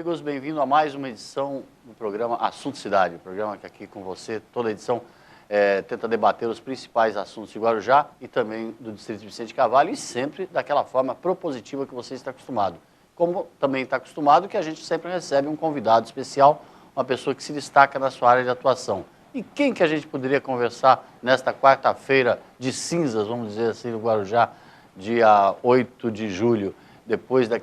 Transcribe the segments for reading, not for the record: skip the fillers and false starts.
amigos, bem-vindo a mais uma edição do programa Assunto Cidade, programa que aqui com você, toda edição, tenta debater os principais assuntos de Guarujá e também do Distrito de Vicente Carvalho e sempre daquela forma propositiva que você está acostumado. Como também está acostumado que a gente sempre recebe um convidado especial, uma pessoa que se destaca na sua área de atuação. E quem que a gente poderia conversar nesta quarta-feira de cinzas, vamos dizer assim, no Guarujá, dia 8 de julho, depois de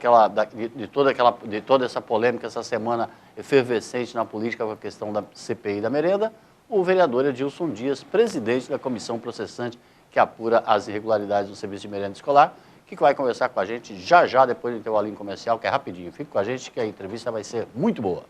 toda essa polêmica, essa semana efervescente na política com a questão da CPI da merenda, o vereador Edilson Dias, presidente da comissão processante que apura as irregularidades do serviço de merenda escolar, que vai conversar com a gente já depois do intervalinho comercial, que é rapidinho. Fique com a gente que a entrevista vai ser muito boa.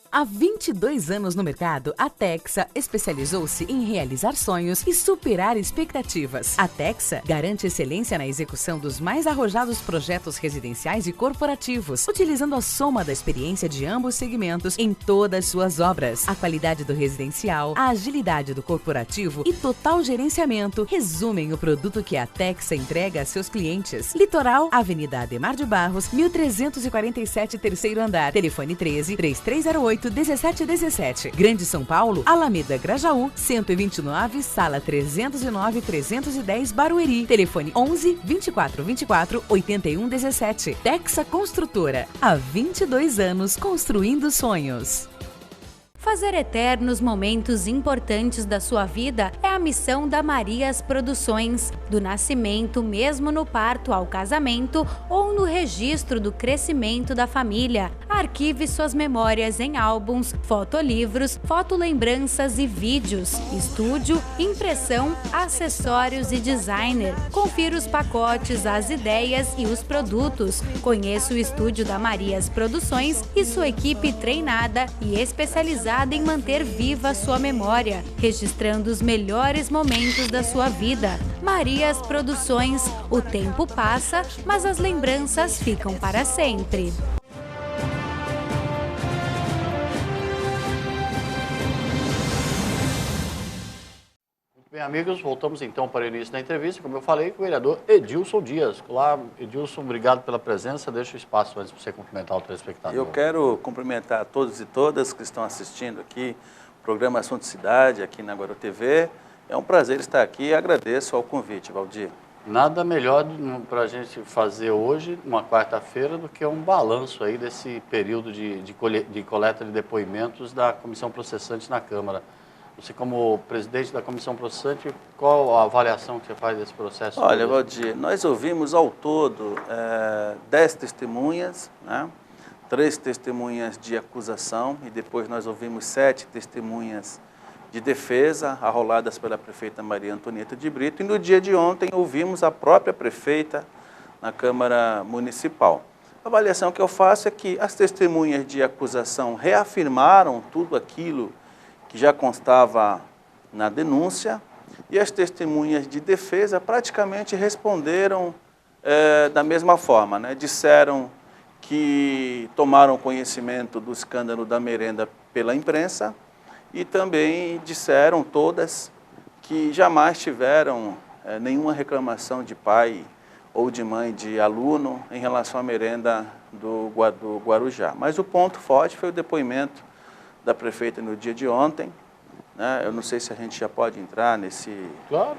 Há 22 anos no mercado, a Texa especializou-se em realizar sonhos e superar expectativas. A Texa garante excelência na execução dos mais arrojados projetos residenciais e corporativos, utilizando a soma da experiência de ambos segmentos em todas suas obras. A qualidade do residencial, a agilidade do corporativo e total gerenciamento resumem o produto que a Texa entrega a seus clientes. Litoral, Avenida Ademar de Barros, 1347, terceiro andar. Telefone 13-3308-1717. Grande São Paulo, Alameda Grajaú, 129, sala 309-310, Barueri. Telefone 11-2424-8117. Texa Construtora. Há 22 anos construindo sonhos. Fazer eternos momentos importantes da sua vida é a missão da Marias Produções. Do nascimento, mesmo no parto ao casamento ou no registro do crescimento da família. Arquive suas memórias em álbuns, fotolivros, fotolembranças e vídeos. Estúdio, impressão, acessórios e designer. Confira os pacotes, as ideias e os produtos. Conheça o estúdio da Marias Produções e sua equipe treinada e especializada em manter viva a sua memória, registrando os melhores momentos da sua vida. Marias Produções, o tempo passa, mas as lembranças ficam para sempre. Bem, amigos, voltamos então para o início da entrevista, como eu falei, com o vereador Edilson Dias. Olá, Edilson, obrigado pela presença. Deixa o espaço antes para você cumprimentar o telespectador. Eu quero cumprimentar todos e todas que estão assistindo aqui o programa Assunto Cidade, aqui na Guaru TV. É um prazer estar aqui e agradeço ao convite, Valdir. Nada melhor para a gente fazer hoje, uma quarta-feira, do que um balanço aí desse período de coleta de depoimentos da comissão processante na Câmara. Você, como presidente da comissão processante, qual a avaliação que você faz desse processo? Olha, Valdir, nós ouvimos ao todo 10 testemunhas, né? 3 testemunhas de acusação e depois nós ouvimos 7 testemunhas de defesa, arroladas pela prefeita Maria Antonieta de Brito. E no dia de ontem ouvimos a própria prefeita na Câmara Municipal. A avaliação que eu faço é que as testemunhas de acusação reafirmaram tudo aquilo que já constava na denúncia, e as testemunhas de defesa praticamente responderam da mesma forma, né? Disseram que tomaram conhecimento do escândalo da merenda pela imprensa e também disseram todas que jamais tiveram nenhuma reclamação de pai ou de mãe de aluno em relação à merenda do Guarujá. Mas o ponto forte foi o depoimento da prefeita no dia de ontem, né? Eu não sei se a gente já pode entrar Claro.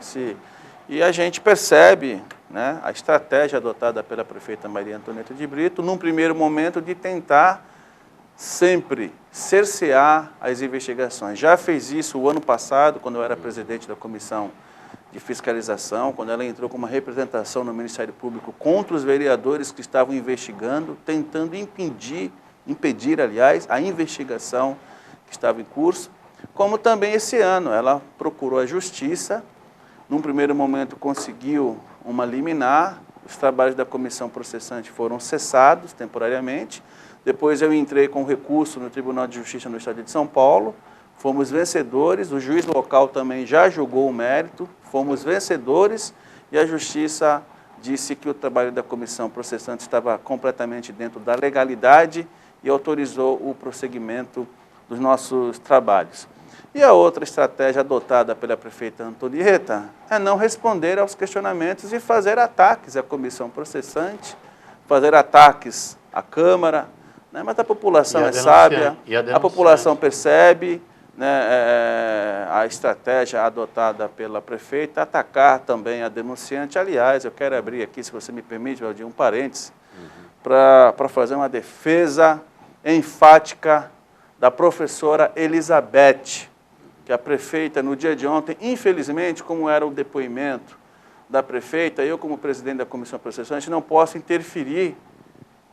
E a gente percebe, né, a estratégia adotada pela prefeita Maria Antonieta de Brito, num primeiro momento, de tentar sempre cercear as investigações. Já fez isso o ano passado, quando eu era presidente da comissão de fiscalização, quando ela entrou com uma representação no Ministério Público contra os vereadores que estavam investigando, tentando impedir, aliás, a investigação que estava em curso, como também esse ano ela procurou a justiça, num primeiro momento conseguiu uma liminar, os trabalhos da comissão processante foram cessados temporariamente, depois eu entrei com recurso no Tribunal de Justiça no Estado de São Paulo, fomos vencedores, o juiz local também já julgou o mérito, fomos vencedores e a justiça disse que o trabalho da comissão processante estava completamente dentro da legalidade e autorizou o prosseguimento dos nossos trabalhos. E a outra estratégia adotada pela prefeita Antonieta é não responder aos questionamentos e fazer ataques à comissão processante, fazer ataques à Câmara, né? Mas a população é sábia, a população percebe, né, a estratégia adotada pela prefeita, atacar também a denunciante. Aliás, eu quero abrir aqui, se você me permite, Valdir, um parênteses, para fazer uma defesa enfática da professora Elizabeth, que a prefeita, no dia de ontem, infelizmente, como era o depoimento da prefeita, eu, como presidente da comissão processante, não posso interferir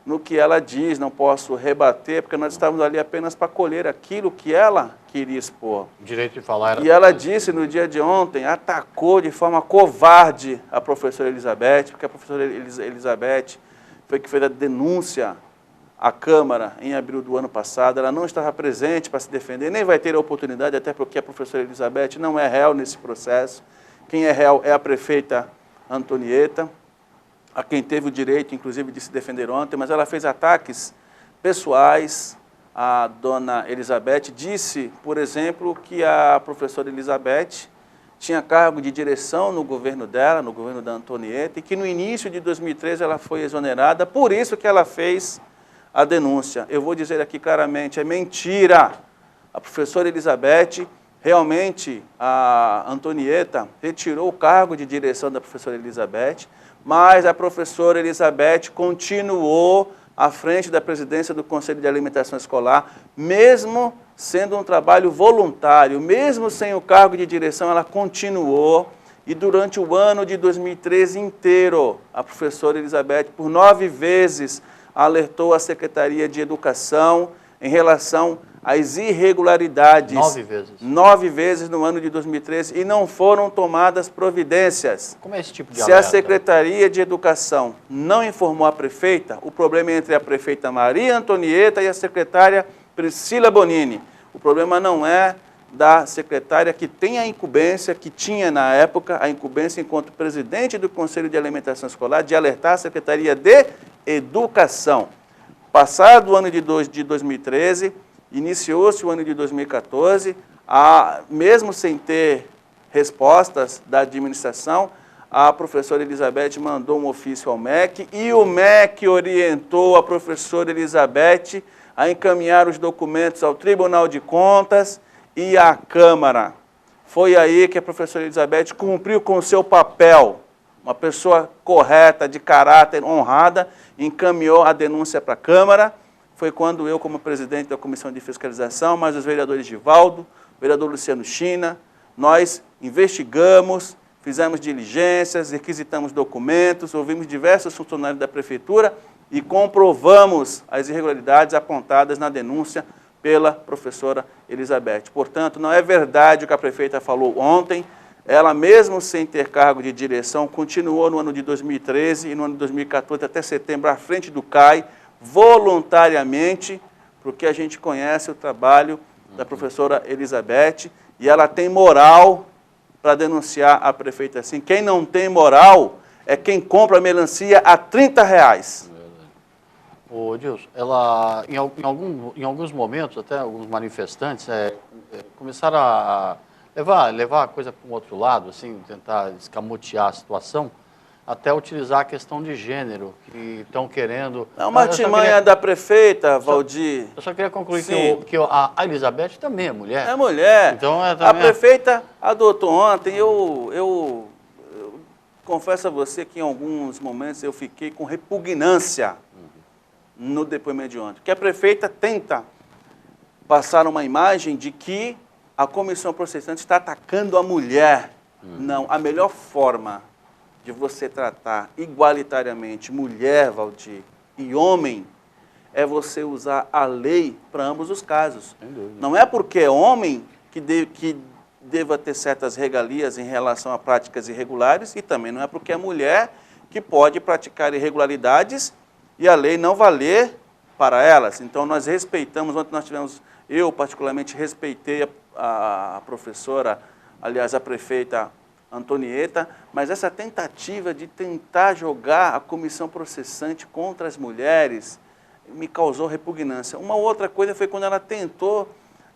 no que ela diz, não posso rebater, porque nós estávamos ali apenas para colher aquilo que ela queria expor. O direito de falar era... E ela disse no dia de ontem, atacou de forma covarde a professora Elizabeth, porque a professora Elizabeth foi que fez a denúncia à Câmara em abril do ano passado. Ela não estava presente para se defender, nem vai ter a oportunidade, até porque a professora Elizabeth não é réu nesse processo. Quem é réu é a prefeita Antonieta, a quem teve o direito, inclusive, de se defender ontem, mas ela fez ataques pessoais à dona Elizabeth. Disse, por exemplo, que a professora Elizabeth tinha cargo de direção no governo dela, no governo da Antonieta, e que no início de 2013 ela foi exonerada, por isso que ela fez a denúncia. Eu vou dizer aqui claramente, é mentira. A professora Elizabeth, realmente, a Antonieta retirou o cargo de direção da professora Elizabeth, mas a professora Elizabeth continuou à frente da presidência do Conselho de Alimentação Escolar, mesmo sendo um trabalho voluntário, mesmo sem o cargo de direção, ela continuou, e durante o ano de 2013 inteiro, a professora Elizabeth, por 9 vezes, alertou a Secretaria de Educação em relação às irregularidades. 9 vezes. 9 vezes no ano de 2013 e não foram tomadas providências. Como é esse tipo de Se alerta? a Secretaria de Educação não informou a prefeita, o problema é entre a prefeita Maria Antonieta e a secretária Priscila Bonini. O problema não é da secretária que tem a incumbência, que tinha na época a incumbência enquanto presidente do Conselho de Alimentação Escolar, de alertar a Secretaria de Educação. Passado o ano de 2013, iniciou-se o ano de 2014, mesmo sem ter respostas da administração, a professora Elizabeth mandou um ofício ao MEC e o MEC orientou a professora Elizabeth a encaminhar os documentos ao Tribunal de Contas e à Câmara. Foi aí que a professora Elizabeth cumpriu com o seu papel, uma pessoa correta, de caráter, honrada, encaminhou a denúncia para a Câmara. Foi quando eu, como presidente da Comissão de Fiscalização, mas os vereadores Givaldo, o vereador Luciano China, nós investigamos, fizemos diligências, requisitamos documentos, ouvimos diversos funcionários da Prefeitura e comprovamos as irregularidades apontadas na denúncia pela professora Elizabeth. Portanto, não é verdade o que a prefeita falou ontem. Ela, mesmo sem ter cargo de direção, continuou no ano de 2013 e no ano de 2014 até setembro à frente do CAI, voluntariamente, porque a gente conhece o trabalho da professora Elizabeth e ela tem moral para denunciar a prefeita assim. Quem não tem moral é quem compra melancia a R$30. Ô, Dilson, ela, em alguns momentos, até alguns manifestantes começaram a levar a coisa para um outro lado, assim, tentar escamotear a situação, até utilizar a questão de gênero, que estão querendo... É uma artimanha da prefeita, Valdir. Eu só queria concluir que a Elizabeth também é mulher. É mulher. Então, a prefeita adotou ontem, eu confesso a você que em alguns momentos eu fiquei com repugnância no depoimento de ontem, que a prefeita tenta passar uma imagem de que a comissão processante está atacando a mulher. Não, a melhor forma de você tratar igualitariamente mulher, Valdir, e homem, é você usar a lei para ambos os casos. Não é porque é homem que deva ter certas regalias em relação a práticas irregulares, e também não é porque é mulher que pode praticar irregularidades e a lei não valer para elas. Então, nós respeitamos, ontem nós tivemos, eu particularmente respeitei a professora, aliás, a prefeita Antonieta, mas essa tentativa de tentar jogar a comissão processante contra as mulheres me causou repugnância. Uma outra coisa foi quando ela tentou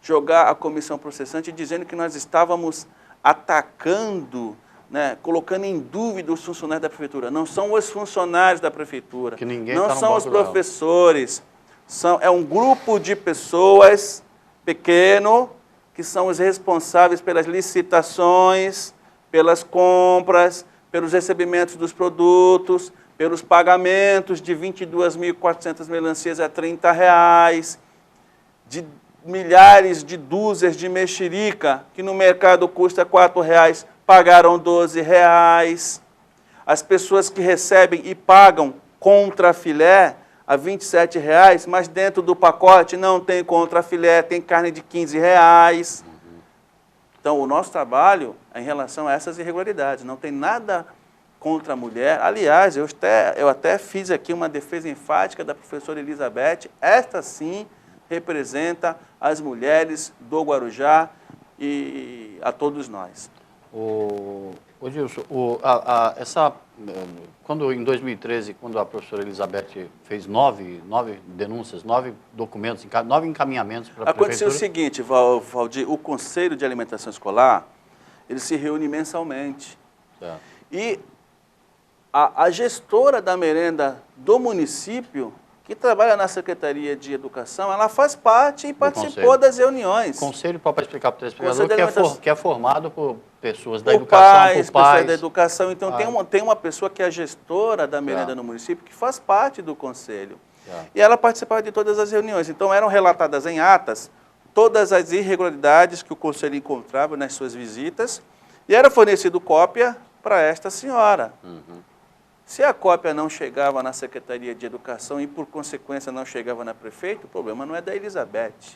jogar a comissão processante dizendo que nós estávamos atacando, né, colocando em dúvida os funcionários da prefeitura. Não são os funcionários da prefeitura, que ninguém não tá no são os banco dela. professores, é um grupo de pessoas pequeno que são os responsáveis pelas licitações, pelas compras, pelos recebimentos dos produtos, pelos pagamentos de 22.400 melancias a R$30, de milhares de dúzias de mexerica, que no mercado custa R$4, pagaram R$12. As pessoas que recebem e pagam contra filé a R$27, mas dentro do pacote não tem contra filé, tem carne de R$15. Então, o nosso trabalho é em relação a essas irregularidades. Não tem nada contra a mulher. Aliás, eu até fiz aqui uma defesa enfática da professora Elizabeth. Esta, sim, representa as mulheres do Guarujá e a todos nós. Ô Gilson, quando em 2013, quando a professora Elizabeth fez 9 denúncias, 9 documentos, 9 encaminhamentos para a prefeitura... Aconteceu o seguinte, Valdir, o Conselho de Alimentação Escolar, ele se reúne mensalmente. Certo. E a gestora da merenda do município, que trabalha na Secretaria de Educação, ela faz parte e participou das reuniões. Conselho, para explicar para o telespectador, que é formado por pessoas da por educação, pais, por pais. Pessoas da educação. Então, tem uma pessoa que é a gestora da merenda no município, que faz parte do conselho. E ela participava de todas as reuniões. Então, eram relatadas em atas todas as irregularidades que o conselho encontrava nas suas visitas, e era fornecido cópia para esta senhora. Se a cópia não chegava na Secretaria de Educação e, por consequência, não chegava na prefeita, o problema não é da Elizabeth.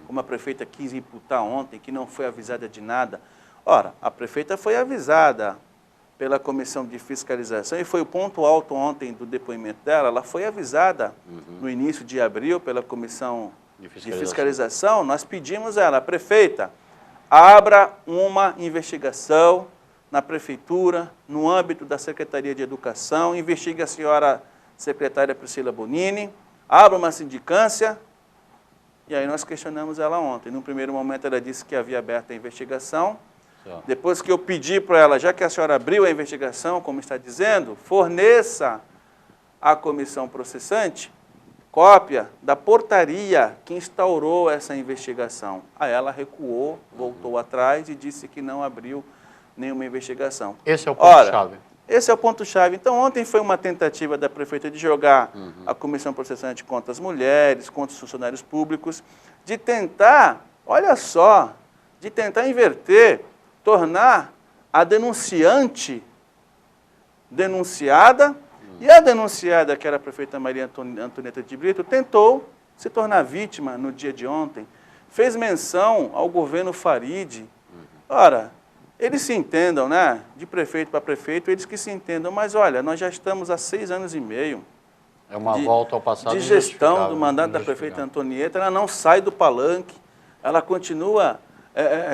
Como a prefeita quis imputar ontem, que não foi avisada de nada. Ora, a prefeita foi avisada pela Comissão de Fiscalização, e foi o ponto alto ontem do depoimento dela, ela foi avisada no início de abril pela Comissão de Fiscalização. Nós pedimos a ela, prefeita, abra uma investigação na prefeitura, no âmbito da Secretaria de Educação, investigue a senhora secretária Priscila Bonini, abra uma sindicância, e aí nós questionamos ela ontem. No primeiro momento ela disse que havia aberto a investigação, depois que eu pedi para ela, já que a senhora abriu a investigação, como está dizendo, forneça à comissão processante cópia da portaria que instaurou essa investigação. Aí ela recuou, voltou atrás e disse que não abriu nenhuma investigação. Esse é o ponto-chave. Esse é o ponto-chave. Então, ontem foi uma tentativa da prefeita de jogar a comissão processante contra as mulheres, contra os funcionários públicos, de tentar, olha só, de tentar inverter, tornar a denunciante denunciada, e a denunciada, que era a prefeita Maria Antonieta de Brito, tentou se tornar vítima no dia de ontem, fez menção ao governo Farid. Ora, eles se entendam, né? De prefeito para prefeito, eles que se entendam. Mas, olha, nós já estamos há 6 anos e meio. É uma volta ao passado de gestão do mandato da prefeita Antonieta. Ela não sai do palanque, ela continua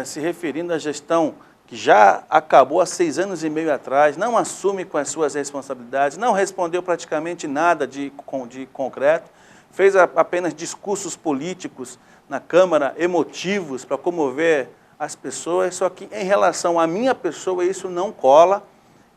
se referindo à gestão que já acabou há 6 anos e meio atrás, não assume com as suas responsabilidades, não respondeu praticamente nada de concreto, fez apenas discursos políticos na Câmara, emotivos, para comover as pessoas, só que em relação à minha pessoa isso não cola,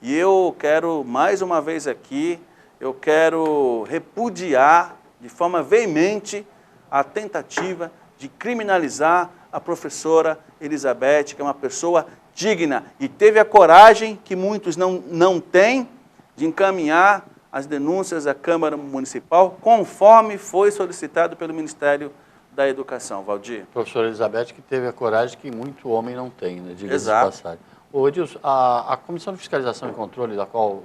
e eu quero mais uma vez aqui, eu quero repudiar de forma veemente a tentativa de criminalizar a professora Elizabeth, que é uma pessoa digna e teve a coragem que muitos não têm de encaminhar as denúncias à Câmara Municipal, conforme foi solicitado pelo Ministério da Educação. Valdir. Professora Elizabeth, que teve a coragem que muito homem não tem, né? Diga-se de passagem. Ô, Edilson, a Comissão de Fiscalização e Controle, a qual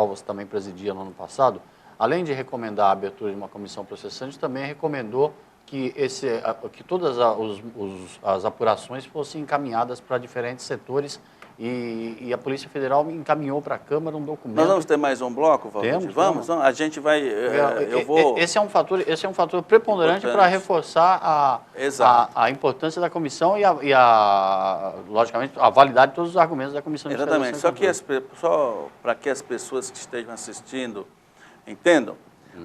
você também presidia no ano passado, além de recomendar a abertura de uma comissão processante, também recomendou que todas as apurações fossem encaminhadas para diferentes setores e a Polícia Federal encaminhou para a Câmara um documento. Nós vamos ter mais um bloco, Valdir? Vamos? A gente vai... Esse é um fator preponderante para reforçar a importância da comissão e logicamente, a validade de todos os argumentos da Comissão de Exatamente. Só para que as pessoas que estejam assistindo entendam,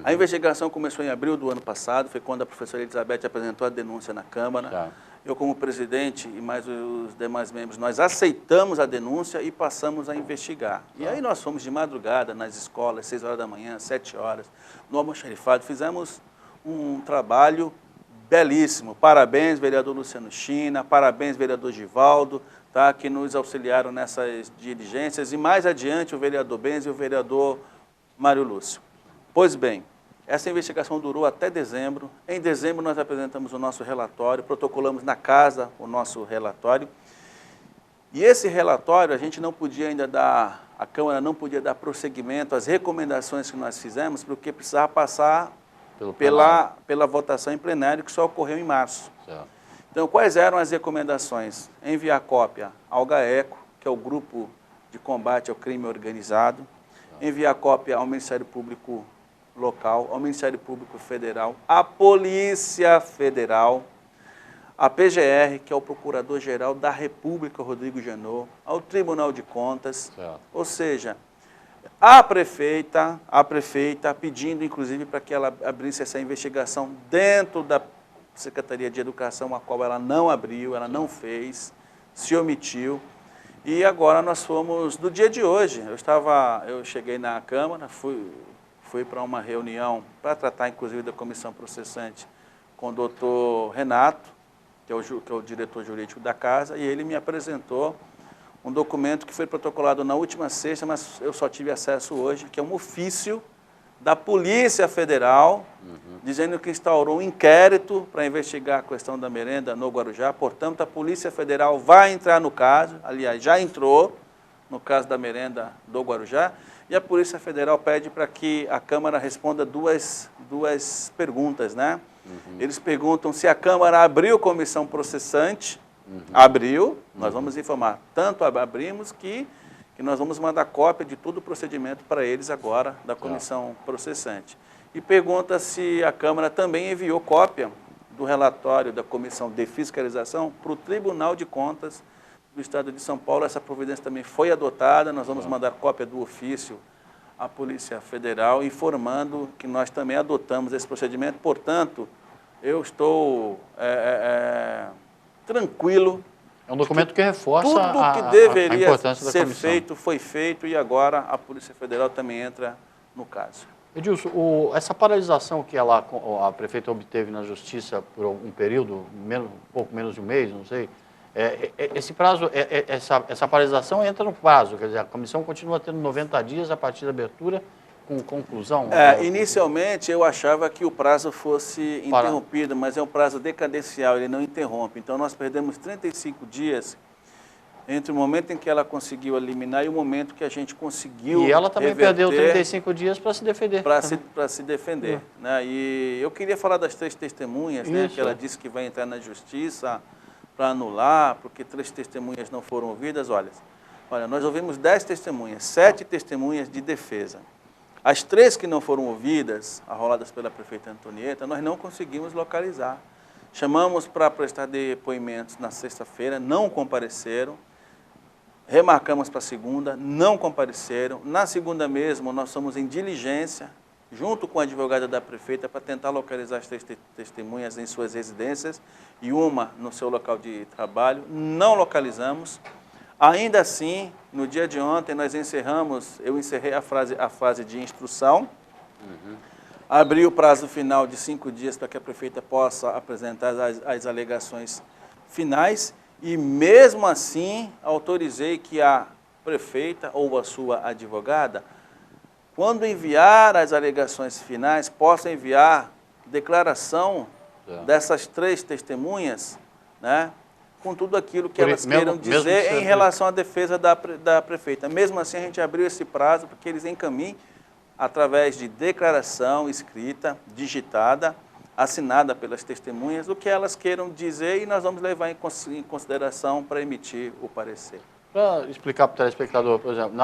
a investigação começou em abril do ano passado, foi quando a professora Elizabeth apresentou a denúncia na Câmara. eu como presidente e mais os demais membros, nós aceitamos a denúncia e passamos a investigar. E aí nós fomos de madrugada nas escolas, 6 horas da manhã, 7 horas, no almoxarifado, fizemos um trabalho belíssimo. Parabéns, vereador Luciano China, parabéns, vereador Givaldo, tá, que nos auxiliaram nessas diligências, e mais adiante o vereador Benz e o vereador Mário Lúcio. Pois bem, essa investigação durou até dezembro. Em dezembro nós apresentamos o nosso relatório, protocolamos na casa o nosso relatório. E esse relatório a gente não podia ainda dar, a Câmara não podia dar prosseguimento às recomendações que nós fizemos, porque precisava passar pela votação em plenário, que só ocorreu em março. Certo. Então, quais eram as recomendações? Enviar cópia ao GAECO, que é o Grupo de Combate ao Crime Organizado, enviar cópia ao Ministério Público Local, ao Ministério Público Federal, à Polícia Federal, à PGR, que é o Procurador-Geral da República, Rodrigo Janot, ao Tribunal de Contas, certo. Ou seja, a prefeita pedindo, inclusive, para que ela abrisse essa investigação dentro da Secretaria de Educação, a qual ela não abriu, ela não fez, se omitiu. E agora nós fomos, no dia de hoje, eu cheguei na Câmara, fui para uma reunião para tratar, inclusive, da comissão processante com o doutor Renato, que é o diretor jurídico da casa, e ele me apresentou um documento que foi protocolado na última sexta, mas eu só tive acesso hoje, que é um ofício da Polícia Federal, dizendo que instaurou um inquérito para investigar a questão da merenda no Guarujá. Portanto, a Polícia Federal vai entrar no caso, aliás, já entrou no caso da merenda do Guarujá, e a Polícia Federal pede para que a Câmara responda duas perguntas, né? Eles perguntam se a Câmara abriu comissão processante. Abriu, nós vamos informar. Tanto abrimos que nós vamos mandar cópia de todo o procedimento para eles agora, da comissão processante. E pergunta se a Câmara também enviou cópia do relatório da Comissão de Fiscalização para o Tribunal de Contas do Estado de São Paulo. Essa providência também foi adotada, nós vamos mandar cópia do ofício à Polícia Federal, informando que nós também adotamos esse procedimento. Portanto, eu estou tranquilo. É um documento que reforça tudo que deveria ser comissão. Feito, foi feito, e agora a Polícia Federal também entra no caso. Edilson, essa paralisação que a prefeita obteve na Justiça por um período, um pouco menos de um mês, não sei, esse prazo, essa paralisação entra no prazo, quer dizer, a comissão continua tendo 90 dias a partir da abertura, com conclusão? Inicialmente eu achava que o prazo fosse interrompido, mas é um prazo decadencial, ele não interrompe. Então nós perdemos 35 dias entre o momento em que ela conseguiu eliminar e o momento que a gente conseguiu E ela também perdeu 35 dias para se defender. Para se defender. Né? E eu queria falar das 3 testemunhas, né, que ela disse que vai entrar na Justiça para anular, porque 3 testemunhas não foram ouvidas. Olha, nós ouvimos 10 testemunhas, 7 testemunhas de defesa. As 3 que não foram ouvidas, arroladas pela prefeita Antonieta, nós não conseguimos localizar. Chamamos para prestar depoimentos na sexta-feira, não compareceram. Remarcamos para a segunda, não compareceram. Na segunda mesmo, nós somos em diligência, junto com a advogada da prefeita, para tentar localizar as 3 testemunhas em suas residências e uma no seu local de trabalho. Não localizamos. Ainda assim, no dia de ontem, eu encerrei a fase de instrução, abri o prazo final de 5 dias para que a prefeita possa apresentar as alegações finais, e mesmo assim autorizei que a prefeita ou a sua advogada, quando enviar as alegações finais, possa enviar declaração dessas 3 testemunhas, né? Com tudo aquilo que elas queiram dizer em relação à defesa da prefeita. Mesmo assim, a gente abriu esse prazo para que eles encaminhem, através de declaração escrita, digitada, assinada pelas testemunhas, o que elas queiram dizer, e nós vamos levar em consideração para emitir o parecer. Para explicar para o telespectador, por exemplo,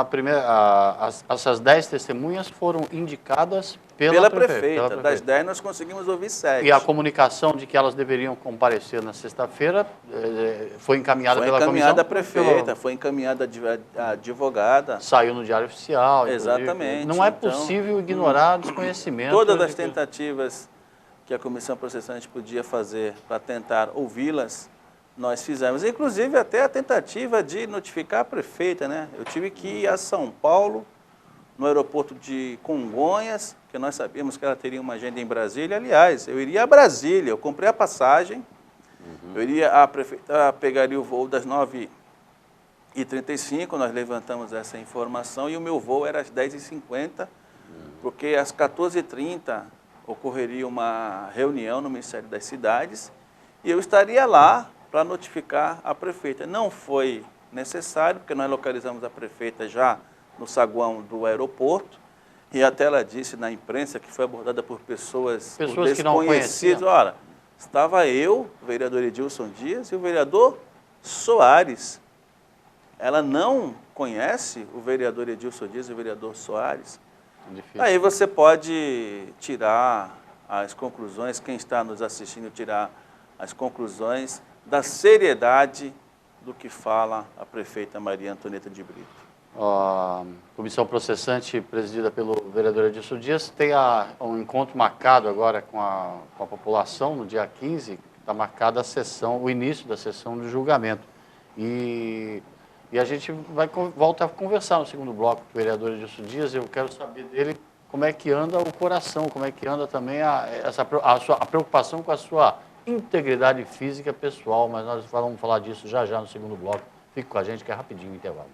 essas 10 testemunhas foram indicadas pela prefeita. Das 10 nós conseguimos ouvir 7. E a comunicação de que elas deveriam comparecer na sexta-feira foi encaminhada pela comissão? Foi encaminhada à prefeita, foi encaminhada à advogada. Saiu no Diário Oficial. Exatamente. Não é possível ignorar desconhecimento. Todas as tentativas que a comissão processante podia fazer para tentar ouvi-las, nós fizemos, inclusive até a tentativa de notificar a prefeita, né? Eu tive que ir a São Paulo, no aeroporto de Congonhas, que nós sabíamos que ela teria uma agenda em Brasília. Aliás, eu iria a Brasília, eu comprei a passagem, a prefeita pegaria o voo das 9h35, nós levantamos essa informação, e o meu voo era às 10h50, porque às 14h30 ocorreria uma reunião no Ministério das Cidades, e eu estaria lá para notificar a prefeita. Não foi necessário, porque nós localizamos a prefeita já no saguão do aeroporto, e até ela disse na imprensa que foi abordada por pessoas que não conheciam. Olha, estava eu, o vereador Edilson Dias, e o vereador Soares. Ela não conhece o vereador Edilson Dias e o vereador Soares. Difícil. Aí você pode tirar as conclusões, quem está nos assistindo, tirar as conclusões da seriedade do que fala a prefeita Maria Antonieta de Brito. A comissão processante, presidida pelo vereador Edilson Dias, tem um encontro marcado agora com a população, no dia 15, está marcada a sessão, o início da sessão de julgamento. E a gente volta a conversar no segundo bloco com o vereador Edilson Dias. Eu quero saber dele como é que anda o coração, como é que anda também a preocupação com a sua integridade física pessoal, mas nós vamos falar disso já no segundo bloco. Fique com a gente que é rapidinho o intervalo.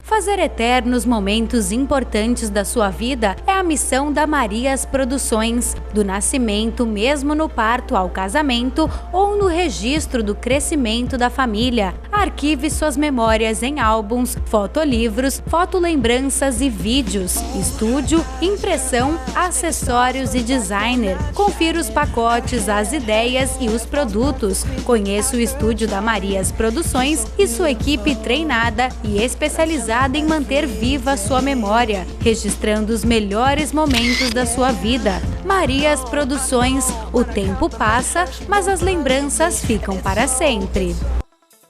Fazer eternos momentos importantes da sua vida é a missão da Marias Produções. Do nascimento, mesmo no parto ao casamento ou no registro do crescimento da família. Arquive suas memórias em álbuns, fotolivros, fotolembranças e vídeos. Estúdio, impressão, acessórios e designer. Confira os pacotes, as ideias e os produtos. Conheça o estúdio da Marias Produções e sua equipe treinada e especializada em manter viva sua memória, registrando os melhores momentos da sua vida. Marias Produções, o tempo passa, mas as lembranças ficam para sempre.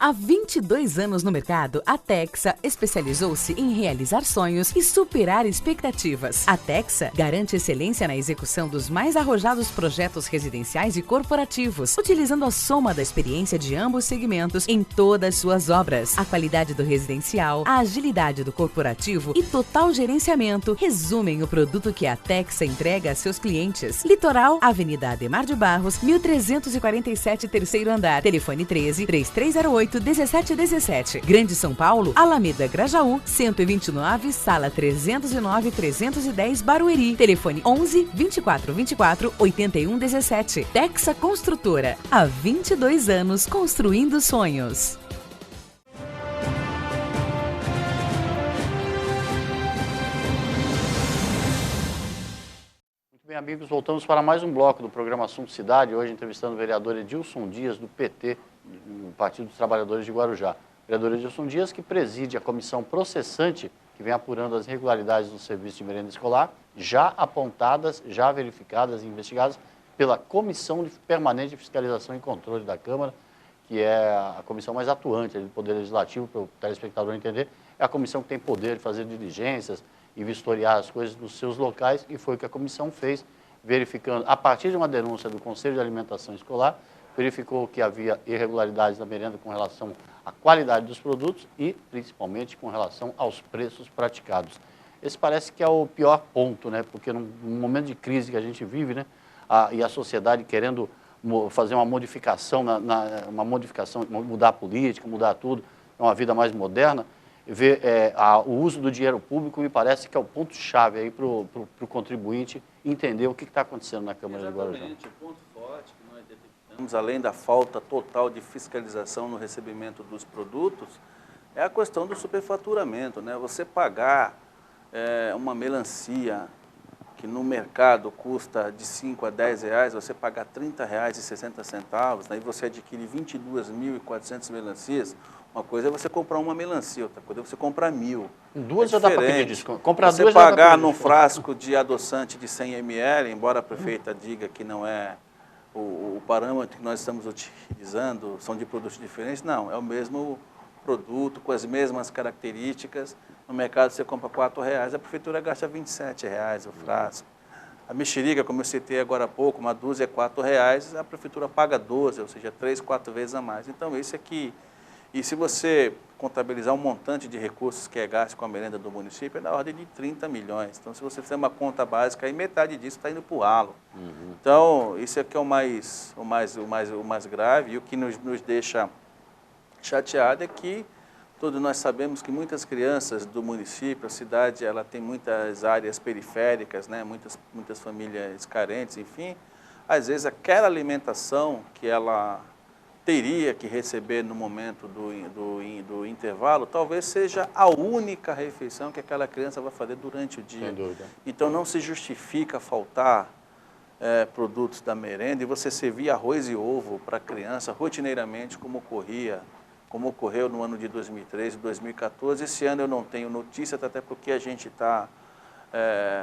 Há 22 anos no mercado, a Texa especializou-se em realizar sonhos e superar expectativas. A Texa garante excelência na execução dos mais arrojados projetos residenciais e corporativos, utilizando a soma da experiência de ambos segmentos em todas suas obras. A qualidade do residencial, a agilidade do corporativo e total gerenciamento resumem o produto que a Texa entrega a seus clientes. Litoral, Avenida Ademar de Barros, 1347, terceiro andar. Telefone 13-3308-1717. Grande São Paulo, Alameda Grajaú, 129, sala 309-310, Barueri. Telefone 11-2424-8117. Texa Construtora. Há 22 anos construindo sonhos. Muito bem, amigos, voltamos para mais um bloco do programa Assunto Cidade. Hoje entrevistando o vereador Edilson Dias, do PT, do Partido dos Trabalhadores de Guarujá. O vereador Edilson Dias, que preside a comissão processante, que vem apurando as irregularidades no serviço de merenda escolar, já apontadas, já verificadas e investigadas pela Comissão Permanente de Fiscalização e Controle da Câmara, que é a comissão mais atuante do Poder Legislativo, para o telespectador entender. É a comissão que tem poder de fazer diligências e vistoriar as coisas nos seus locais, e foi o que a comissão fez, verificando, a partir de uma denúncia do Conselho de Alimentação Escolar, verificou que havia irregularidades na merenda com relação à qualidade dos produtos e, principalmente, com relação aos preços praticados. Esse parece que é o pior ponto, né? Porque num momento de crise que a gente vive, né? E a sociedade querendo fazer uma modificação, mudar a política, mudar tudo, uma vida mais moderna, ver o uso do dinheiro público me parece que é o ponto-chave aí para o contribuinte entender o que está acontecendo na Câmara de Guarujá. Exatamente, o ponto forte que nós detectamos, além da falta total de fiscalização no recebimento dos produtos, é a questão do superfaturamento, né? Você pagar uma melancia que no mercado custa de 5 a 10 reais, você pagar R$30,60, aí você adquire 22.400 melancias. Uma coisa é você comprar uma melancia, outra coisa é você comprar 1.000. Duas já dá para pedir desconto. Comprar você duas pagar num frasco de adoçante de 100 ml, embora a prefeita diga que não é o parâmetro que nós estamos utilizando, são de produtos diferentes, não, é o mesmo produto, com as mesmas características, No mercado você compra R$4, a prefeitura gasta R$27 o frasco. A mexerica, como eu citei agora há pouco, uma dúzia é R$4, a prefeitura paga 12, ou seja, 3, 4 vezes a mais. Então, isso aqui, e se você contabilizar um montante de recursos que é gasto com a merenda do município, é da ordem de 30 milhões. Então, se você fizer uma conta básica, aí metade disso está indo para o ralo. Então, isso aqui é o mais grave, e o que nos deixa chateado é que todos nós sabemos que muitas crianças do município, a cidade, ela tem muitas áreas periféricas, né? muitas famílias carentes, enfim. Às vezes, aquela alimentação que ela teria que receber no momento do intervalo, talvez seja a única refeição que aquela criança vai fazer durante o dia. Sem dúvida. Então, não se justifica faltar produtos da merenda e você servir arroz e ovo para a criança rotineiramente, como ocorreu no ano de 2013 e 2014. Esse ano eu não tenho notícia, até porque a gente está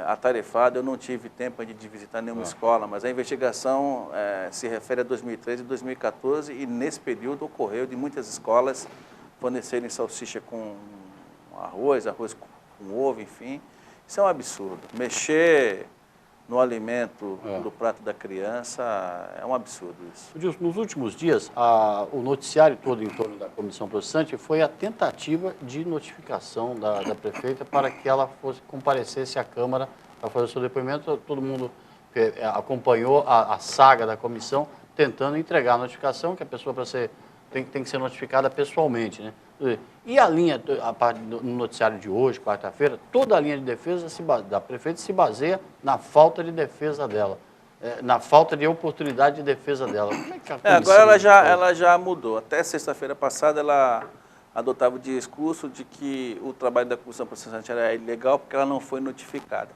atarefado, eu não tive tempo de visitar nenhuma escola, mas a investigação se refere a 2013 e 2014 e nesse período ocorreu de muitas escolas fornecerem salsicha com arroz com ovo, enfim. Isso é um absurdo. Mexer no alimento do prato da criança, é um absurdo isso. Edilson, nos últimos dias, o noticiário todo em torno da comissão processante foi a tentativa de notificação da prefeita para que ela comparecesse à Câmara para fazer o seu depoimento. Todo mundo acompanhou a saga da comissão, tentando entregar a notificação, que a pessoa tem que ser notificada pessoalmente, né? E a linha, no noticiário de hoje, quarta-feira, toda a linha de defesa da prefeita se baseia na falta de defesa dela, na falta de oportunidade de defesa dela. Como é que agora ela já mudou. Até sexta-feira passada ela adotava o discurso de que o trabalho da comissão processante era ilegal porque ela não foi notificada.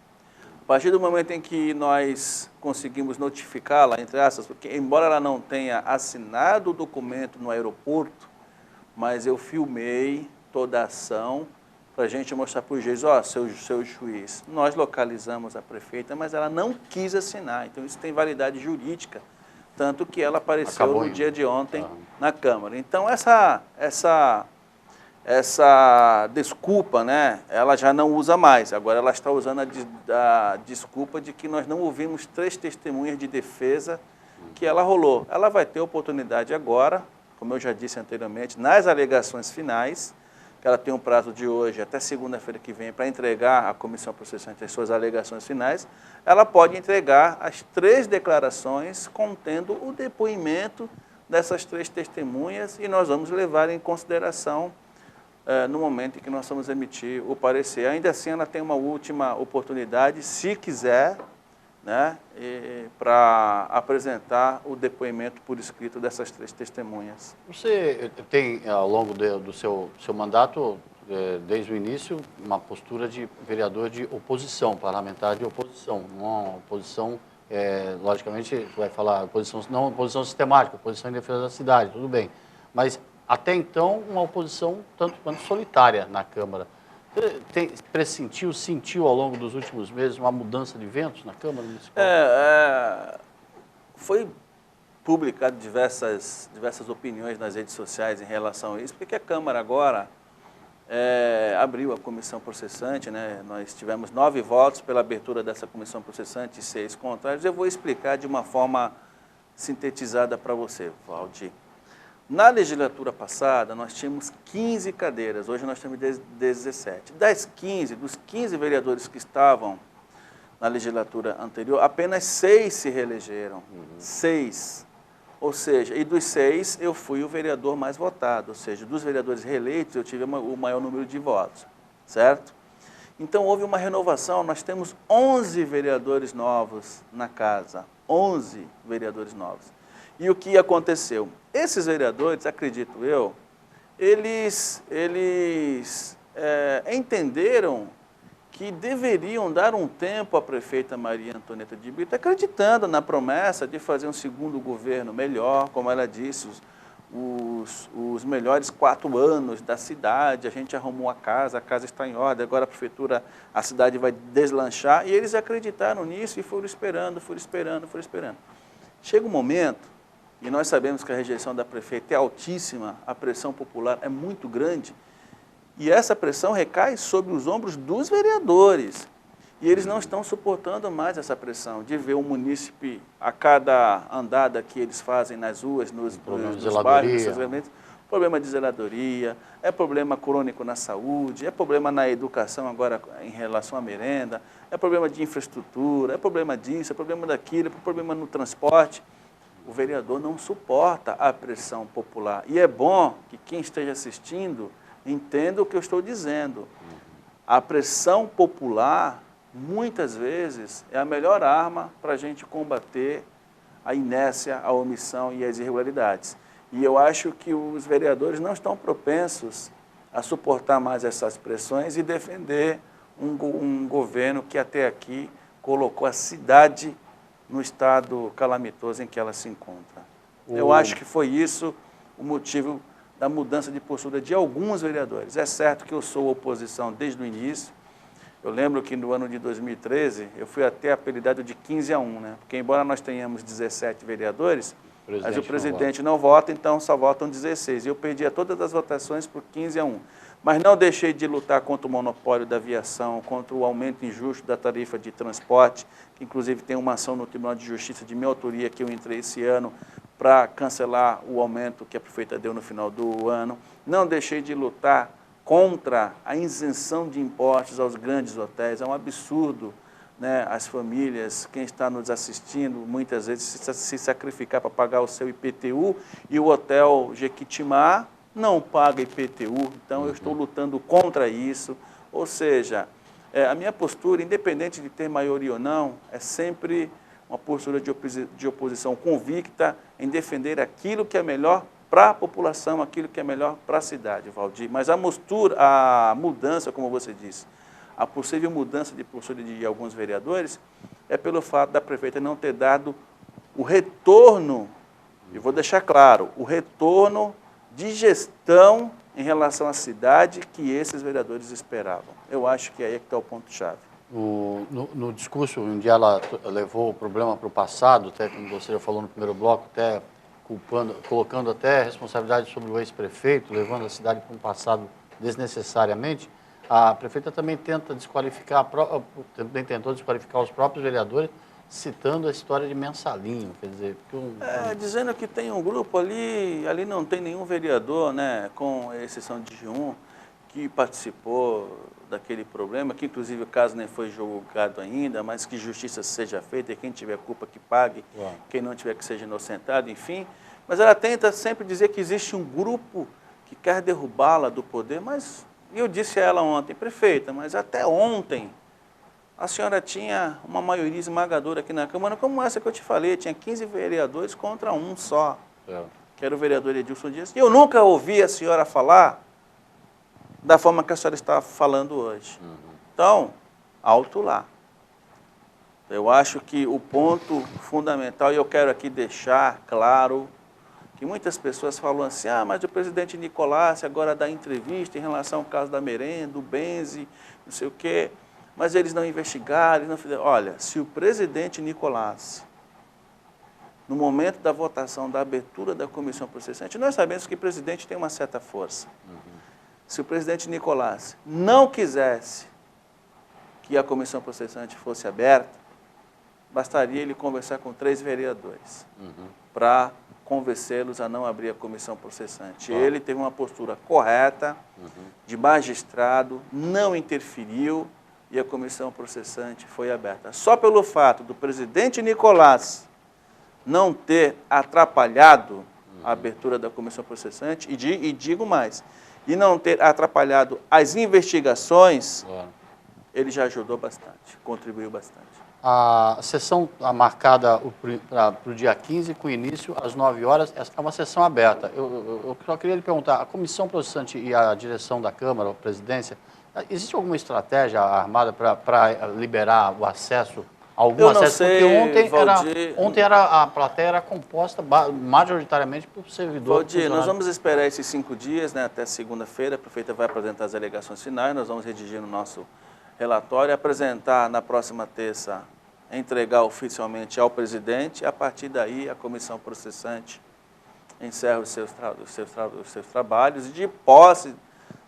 A partir do momento em que nós conseguimos notificá-la, entre aspas, porque embora ela não tenha assinado o documento no aeroporto, mas eu filmei toda a ação para a gente mostrar para o juiz, seu juiz, nós localizamos a prefeita, mas ela não quis assinar, então isso tem validade jurídica, tanto que ela apareceu no dia de ontem na Câmara. Então essa desculpa, né, ela já não usa mais, agora ela está usando a desculpa de que nós não ouvimos 3 testemunhas de defesa que ela rolou. Ela vai ter oportunidade agora, como eu já disse anteriormente, nas alegações finais, que ela tem um prazo de hoje até segunda-feira que vem para entregar à comissão processante as suas alegações finais, ela pode entregar as 3 declarações contendo o depoimento dessas 3 testemunhas e nós vamos levar em consideração no momento em que nós vamos emitir o parecer. Ainda assim, ela tem uma última oportunidade, se quiser, né, para apresentar o depoimento por escrito dessas 3 testemunhas. Você tem, ao longo do seu mandato, desde o início, uma postura de vereador de oposição, parlamentar de oposição, uma oposição, logicamente, vai falar, não oposição sistemática, oposição em defesa da cidade, tudo bem, mas até então uma oposição tanto quanto solitária na Câmara. Sentiu ao longo dos últimos meses uma mudança de ventos na Câmara Municipal? Foi publicado diversas opiniões nas redes sociais em relação a isso, porque a Câmara agora abriu a comissão processante, né? Nós tivemos 9 votos pela abertura dessa comissão processante e 6 contrários. Eu vou explicar de uma forma sintetizada para você, Valdir. Na legislatura passada, nós tínhamos 15 cadeiras, hoje nós temos 17. Dos 15 vereadores que estavam na legislatura anterior, apenas 6 se reelegeram. 6. Ou seja, e dos 6, eu fui o vereador mais votado. Ou seja, dos vereadores reeleitos, eu tive o maior número de votos. Certo? Então, houve uma renovação. Nós temos 11 vereadores novos na casa. 11 vereadores novos. E o que aconteceu? Esses vereadores, acredito eu, eles entenderam que deveriam dar um tempo à prefeita Maria Antonieta de Brito, acreditando na promessa de fazer um segundo governo melhor, como ela disse, os melhores 4 anos da cidade, a gente arrumou a casa está em ordem, agora a cidade vai deslanchar, e eles acreditaram nisso e foram esperando. Chega um momento, e nós sabemos que a rejeição da prefeita é altíssima, a pressão popular é muito grande, E essa pressão recai sobre os ombros dos vereadores. E eles não estão suportando mais essa pressão de ver o munícipe, a cada andada que eles fazem nas ruas, nos bairros, problema de zeladoria, é problema crônico na saúde, é problema na educação agora em relação à merenda, é problema de infraestrutura, é problema disso, é problema daquilo, é problema no transporte. O vereador não suporta a pressão popular. E é bom que quem esteja assistindo entenda o que eu estou dizendo. A pressão popular, muitas vezes, é a melhor arma para a gente combater a inércia, a omissão e as irregularidades. E eu acho que os vereadores não estão propensos a suportar mais essas pressões e defender um governo que até aqui colocou a cidade no estado calamitoso em que ela se encontra. Eu acho que foi isso o motivo da mudança de postura de alguns vereadores. É certo que eu sou oposição desde o início. Eu lembro que no ano de 2013, eu fui até apelidado de 15-1, né? Porque embora nós tenhamos 17 vereadores, mas o presidente não vota, então só votam 16. E eu perdia todas as votações por 15-1. Mas não deixei de lutar contra o monopólio da aviação, contra o aumento injusto da tarifa de transporte, que inclusive tem uma ação no Tribunal de Justiça de minha autoria que eu entrei esse ano para cancelar o aumento que a prefeita deu no final do ano. Não deixei de lutar contra a isenção de impostos aos grandes hotéis. É um absurdo, né, as famílias, quem está nos assistindo, muitas vezes se sacrificar para pagar o seu IPTU e o hotel Jequitimá não paga IPTU, então eu estou lutando contra isso. Ou seja, a minha postura, independente de ter maioria ou não, é sempre uma postura de oposição convicta em defender aquilo que é melhor para a população, aquilo que é melhor para a cidade, Valdir. Mas a mudança, como você disse, a possível mudança de postura de alguns vereadores é pelo fato da prefeita não ter dado o retorno, e vou deixar claro, o retorno de gestão em relação à cidade que esses vereadores esperavam. Eu acho que aí é que está o ponto-chave. No discurso, onde ela levou o problema para o passado, até como você já falou no primeiro bloco, até colocando até responsabilidade sobre o ex-prefeito, levando a cidade para um passado desnecessariamente, a prefeita também tentou desqualificar os próprios vereadores, citando a história de mensalinho, quer dizer... dizendo que tem um grupo ali não tem nenhum vereador, né, com exceção de um, que participou daquele problema, que inclusive o caso nem foi julgado ainda, mas que justiça seja feita e quem tiver culpa que pague, quem não tiver que seja inocentado, enfim. Mas ela tenta sempre dizer que existe um grupo que quer derrubá-la do poder, mas eu disse a ela ontem, prefeita, mas até ontem a senhora tinha uma maioria esmagadora aqui na Câmara, como essa que eu te falei, tinha 15 vereadores contra um só, que era o vereador Edilson Dias. E eu nunca ouvi a senhora falar da forma que a senhora está falando hoje. Então, alto lá. Eu acho que o ponto fundamental, e eu quero aqui deixar claro, que muitas pessoas falam assim, mas o presidente Nicolás agora dá entrevista em relação ao caso da merenda, do Benzi, não sei o quê, mas eles não investigaram, eles não fizeram. Olha, se o presidente Nicolás, no momento da votação, da abertura da comissão processante, nós sabemos que o presidente tem uma certa força. Se o presidente Nicolás não quisesse que a comissão processante fosse aberta, bastaria ele conversar com 3 vereadores para convencê-los a não abrir a comissão processante. Ele teve uma postura correta, de magistrado, não interferiu e a comissão processante foi aberta. Só pelo fato do presidente Nicolás não ter atrapalhado a abertura da comissão processante, e digo mais, e não ter atrapalhado as investigações, ele já ajudou bastante, contribuiu bastante. A sessão marcada para o dia 15, com início às 9 horas, é uma sessão aberta. Eu só queria lhe perguntar, a comissão processante e a direção da Câmara, a presidência, existe alguma estratégia armada para liberar o acesso? Algum acesso? Porque ontem a plateia era composta majoritariamente por servidores. Valdir, nós vamos esperar esses 5 dias, né, até segunda-feira, a prefeita vai apresentar as alegações finais, nós vamos redigir o nosso relatório, apresentar na próxima terça, entregar oficialmente ao presidente, e a partir daí a comissão processante encerra os seus trabalhos, e de posse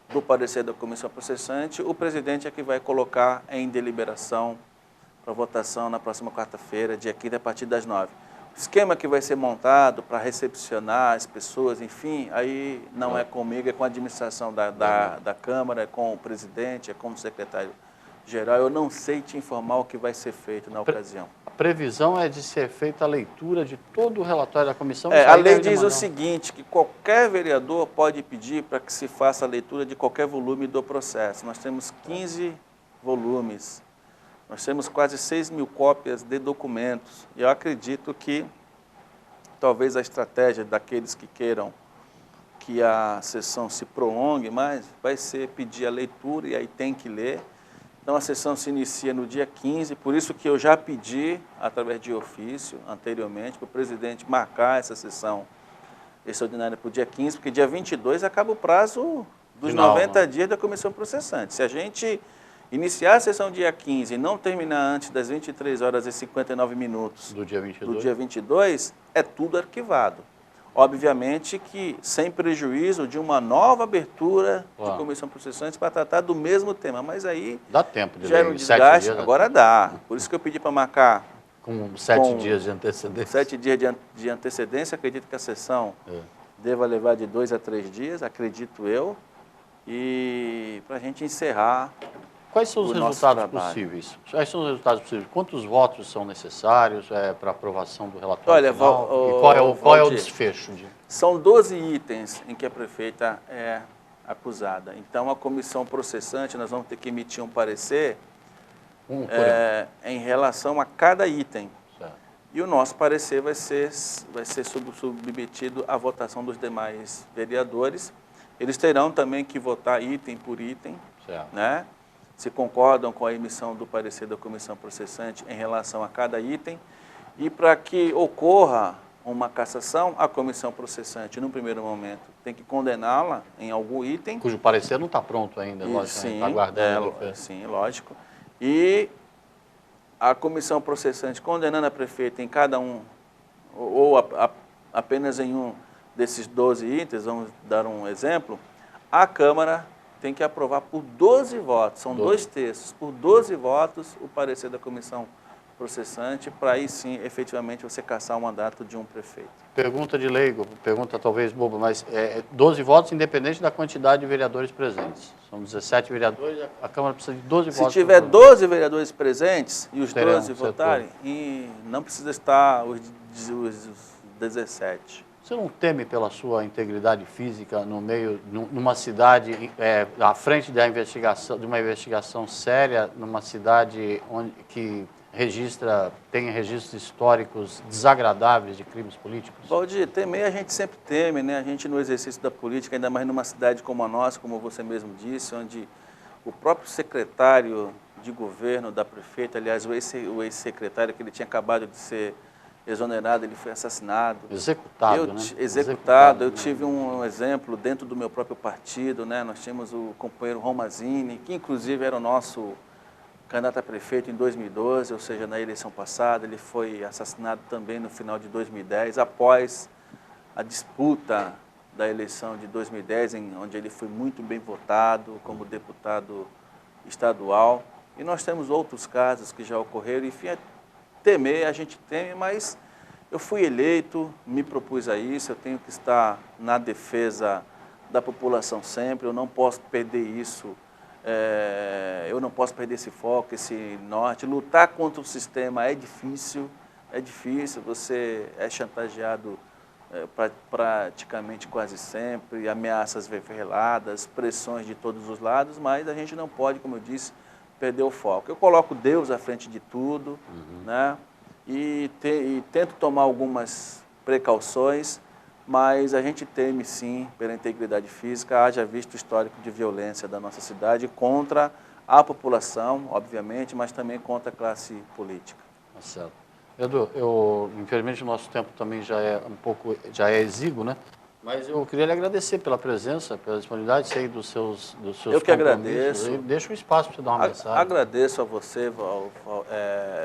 do parecer da comissão processante, o presidente é que vai colocar em deliberação para votação na próxima quarta-feira, dia 15, a partir das 9h. O esquema que vai ser montado para recepcionar as pessoas, enfim, aí não é comigo, é com a administração da Câmara, é com o presidente, é com o secretário-geral. Eu não sei te informar o que vai ser feito na ocasião. A previsão é de ser feita a leitura de todo o relatório da comissão? A lei diz o seguinte, que qualquer vereador pode pedir para que se faça a leitura de qualquer volume do processo. Nós temos 15 volumes. Nós temos quase 6.000 cópias de documentos. E eu acredito que talvez a estratégia daqueles que queiram que a sessão se prolongue mais vai ser pedir a leitura e aí tem que ler. Então a sessão se inicia no dia 15, por isso que eu já pedi, através de ofício, anteriormente, para o presidente marcar essa sessão extraordinária para o dia 15, porque dia 22 acaba o prazo dos 90 dias da comissão processante. Se a gente iniciar a sessão dia 15 e não terminar antes das 23h59 do dia 22, é tudo arquivado. Obviamente que sem prejuízo de uma nova abertura de comissão processante para tratar do mesmo tema, mas aí dá tempo de gera um desgaste, agora dá. Por isso que eu pedi para marcar com 7 dias de antecedência. 7 dias de antecedência, acredito que a sessão deva levar de 2 a 3 dias, acredito eu, e para a gente encerrar. Quais são os resultados possíveis? Quais são os resultados possíveis? Quantos votos são necessários para aprovação do relatório final? E qual é o desfecho? São 12 itens em que a prefeita é acusada. Então, a comissão processante, nós vamos ter que emitir um parecer em relação a cada item. Certo. E o nosso parecer vai ser submetido à votação dos demais vereadores. Eles terão também que votar item por item, certo, né? Se concordam com a emissão do parecer da comissão processante em relação a cada item. E para que ocorra uma cassação, a comissão processante, no primeiro momento, tem que condená-la em algum item. Cujo parecer não está pronto ainda, lógico, está aguardando. Sim, lógico. E a comissão processante, condenando a prefeita em cada um, ou apenas em um desses 12 itens, vamos dar um exemplo, a Câmara tem que aprovar por 12 votos, são 2 terços, por 12 votos o parecer da comissão processante, para aí sim, efetivamente, você cassar o mandato de um prefeito. Pergunta de leigo, pergunta talvez boba, mas 12 votos independente da quantidade de vereadores presentes. São 17 vereadores, a Câmara precisa de 12 votos. Se tiver 12 vereadores presentes e os 12 votarem, e não precisa estar os 17. Você não teme pela sua integridade física no meio, numa cidade, à frente da investigação, de uma investigação séria, numa cidade que tem registros históricos desagradáveis de crimes políticos? Valdir, temer a gente sempre teme, né? A gente no exercício da política, ainda mais numa cidade como a nossa, como você mesmo disse, onde o próprio secretário de governo da prefeita, aliás, o ex-secretário, que ele tinha acabado de ser exonerado, ele foi assassinado. Executado, né? Executado. Eu tive um exemplo dentro do meu próprio partido, né? Nós tínhamos o companheiro Romazini, que inclusive era o nosso candidato a prefeito em 2012, ou seja, na eleição passada. Ele foi assassinado também no final de 2010, após a disputa da eleição de 2010, onde ele foi muito bem votado como deputado estadual. E nós temos outros casos que já ocorreram, enfim, temer, a gente teme, mas eu fui eleito, me propus a isso, eu tenho que estar na defesa da população sempre, eu não posso perder isso, eu não posso perder esse foco, esse norte. Lutar contra o sistema é difícil, você é chantageado praticamente quase sempre, ameaças veladas, pressões de todos os lados, mas a gente não pode, como eu disse, perder o foco. Eu coloco Deus à frente de tudo, né? E tento tomar algumas precauções, mas a gente teme sim pela integridade física, haja visto o histórico de violência da nossa cidade contra a população, obviamente, mas também contra a classe política. Tá certo. Edu, infelizmente o nosso tempo também já é exíguo, né? Mas eu queria lhe agradecer pela presença, pela disponibilidade, sei dos seus Eu que agradeço. Deixa um espaço para você dar uma mensagem. Agradeço a você,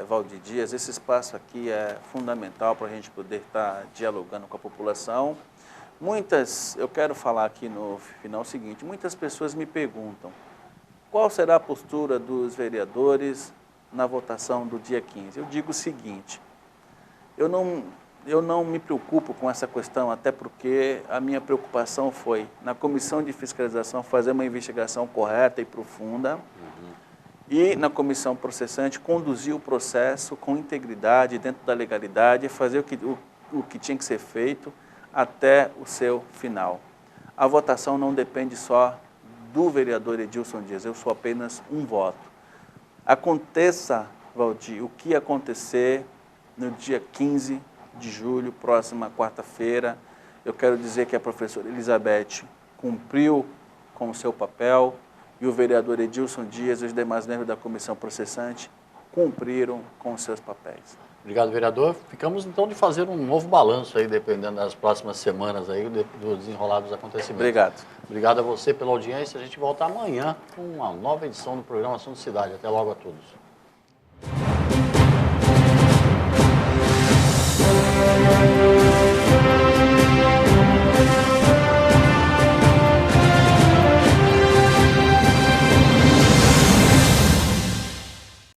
Valdir Dias. Esse espaço aqui é fundamental para a gente poder estar dialogando com a população, eu quero falar aqui no final o seguinte, muitas pessoas me perguntam, qual será a postura dos vereadores na votação do dia 15? Eu digo o seguinte, eu não me preocupo com essa questão, até porque a minha preocupação foi, na comissão de fiscalização, fazer uma investigação correta e profunda, e na comissão processante, conduzir o processo com integridade, dentro da legalidade, fazer o que tinha que ser feito até o seu final. A votação não depende só do vereador Edilson Dias, eu sou apenas um voto. Aconteça, Valdir, o que acontecer no dia 15 de julho, próxima quarta-feira, eu quero dizer que a professora Elizabeth cumpriu com o seu papel e o vereador Edilson Dias e os demais membros da comissão processante cumpriram com os seus papéis. Obrigado, vereador. Ficamos, então, de fazer um novo balanço aí, dependendo das próximas semanas aí, do desenrolar dos acontecimentos. Obrigado. Obrigado a você pela audiência. A gente volta amanhã com uma nova edição do programa Assunto Cidade. Até logo a todos.